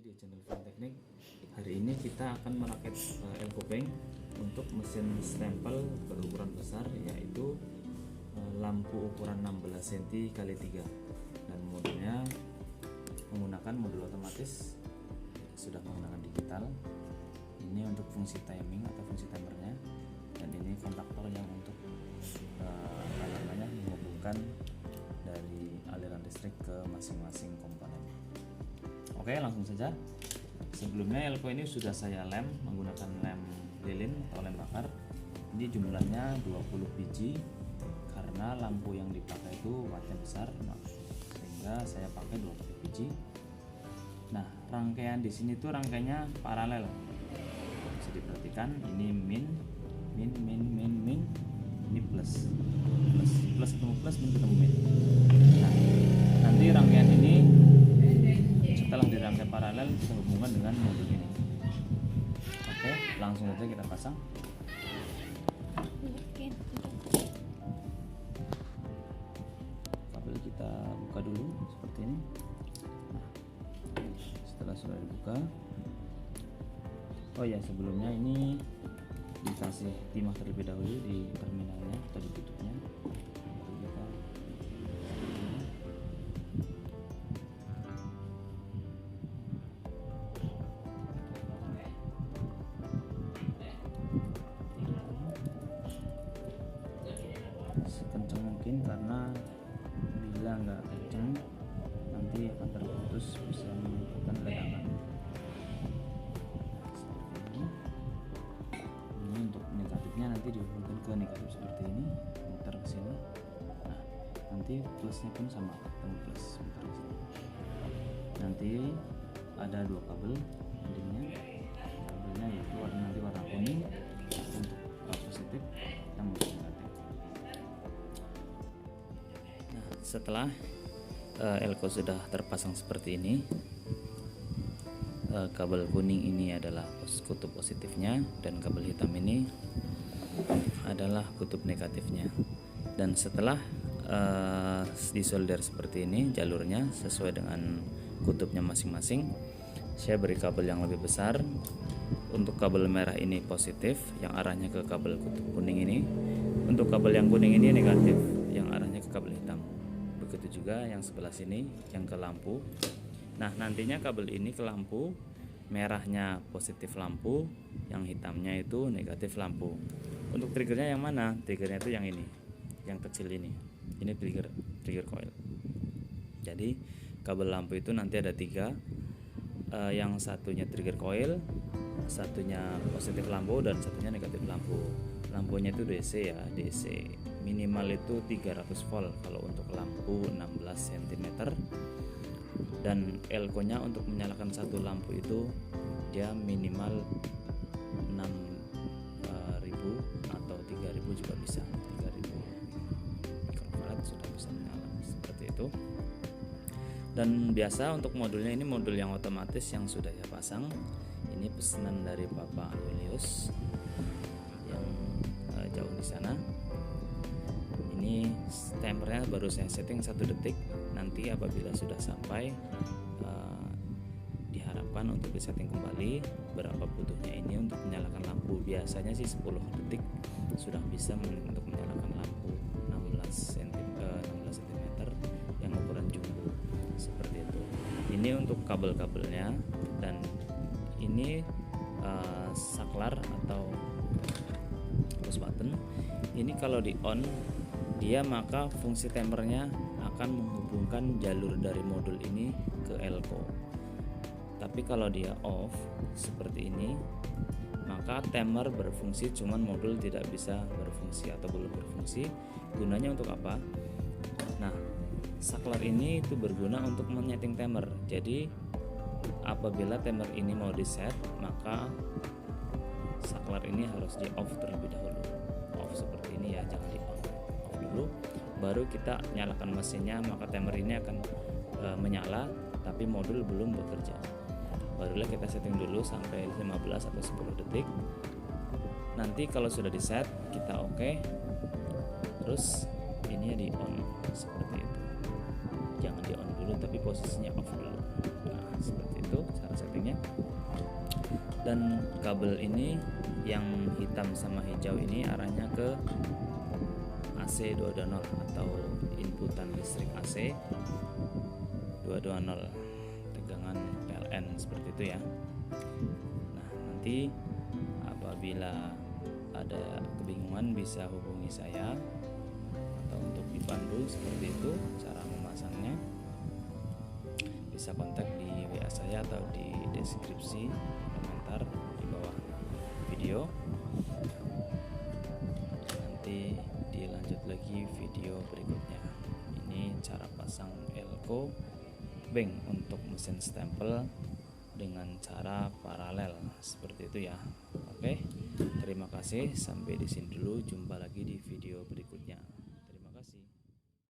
di channel Fan Teknik. Hari ini kita akan merakit elko bank untuk mesin stempel berukuran besar, yaitu lampu ukuran 16 cm x 3, dan modulnya menggunakan modul otomatis, sudah menggunakan digital. Ini untuk fungsi timing atau fungsi timernya, dan ini kontaktor yang untuk menghubungkan dari aliran listrik ke masing-masing komponen. Oke, langsung saja. Sebelumnya elko ini sudah saya lem menggunakan lem lilin atau lem bakar. Ini jumlahnya 20 biji karena lampu yang dipakai itu wattnya besar, sehingga saya pakai 20 biji. Nah, rangkaian di sini tuh rangkainya paralel. Bisa diperhatikan, ini min, ini plus ketemu plus, min ketemu min. Nah, nanti rangkaian ini setelah dirangkai paralel kita hubungkan dengan modul ini. Oke, langsung saja kita pasang. Kabel kita buka dulu seperti ini. Nah, setelah sudah dibuka, oh ya, sebelumnya ini dikasih timah terlebih dahulu di terminalnya atau di tutupnya. Sekencang mungkin, karena bila nggak kencang nanti akan terputus, bisa menimbulkan ledakan. Ini untuk negatifnya nanti dihubungkan ke negatif seperti ini, muter ke sini. Nah, nanti plusnya pun sama, ketemu plus, muter ke sini. Nanti ada dua kabel endingnya. Kabelnya yaitu nanti warna kuning untuk positif, yang untuk negatif. Nah, setelah elko sudah terpasang seperti ini, kabel kuning ini adalah kutub positifnya dan kabel hitam ini adalah kutub negatifnya. Dan setelah disolder seperti ini jalurnya sesuai dengan kutubnya masing-masing, saya beri kabel yang lebih besar. Untuk kabel merah ini positif yang arahnya ke kabel kutub kuning ini, untuk kabel yang kuning ini negatif yang arahnya ke kabel hitam. Begitu juga yang sebelah sini yang ke lampu. Nah, nantinya kabel ini ke lampu, merahnya positif lampu, yang hitamnya itu negatif lampu. Untuk triggernya yang mana? Triggernya itu yang ini, yang kecil ini. Ini trigger coil. Jadi kabel lampu itu nanti ada tiga, yang satunya trigger coil, satunya positif lampu, dan satunya negatif lampu. Lampunya itu DC ya, DC. Minimal itu 300 volt kalau untuk lampu 16 cm. Dan elko nya untuk menyalakan satu lampu itu dia minimal 6000 atau 3000 juga bisa. 3000 mikrofarad sudah bisa menyala seperti itu. Dan biasa untuk modulnya ini modul yang otomatis yang sudah saya pasang. Ini pesanan dari Bapak Julius yang jauh di sana. Ini timernya baru saya setting 1 detik. Nanti apabila sudah sampai, diharapkan untuk disetting kembali berapa butuhnya ini untuk menyalakan lampu. Biasanya sih 10 detik sudah bisa untuk menyalakan lampu 16 cm yang ukuran jumbo seperti itu. Ini untuk kabel-kabelnya, dan ini saklar atau push button. Ini kalau di on dia, maka fungsi timernya akan menghubungkan jalur dari modul ini ke elko. Tapi kalau dia off seperti ini, maka timer berfungsi, cuman modul tidak bisa berfungsi atau belum berfungsi. Gunanya untuk apa? Nah, saklar ini itu berguna untuk menyeting timer. Jadi apabila timer ini mau di set, maka saklar ini harus di off terlebih dahulu. Off seperti ini ya, jangan di on. Off dulu, baru kita nyalakan mesinnya, maka timer ini akan menyala tapi modul belum bekerja. Barulah kita setting dulu sampai 15 atau 10 detik. Nanti kalau sudah di set, kita oke. Terus ini di on seperti itu. jangan di on dulu tapi posisinya off dulu. Nah seperti itu cara settingnya. Dan kabel ini yang hitam sama hijau ini arahnya ke AC 220 atau inputan listrik AC 220 tegangan PLN seperti itu ya. Nah nanti apabila ada kebingungan bisa hubungi saya atau untuk dipandu seperti itu cara memasangnya, bisa kontak di WA saya atau di deskripsi komentar di bawah video. Nanti dilanjut lagi video berikutnya. Ini cara pasang elko bank untuk mesin stempel dengan cara paralel seperti itu ya. Oke, terima kasih, sampai di sini dulu, jumpa lagi di video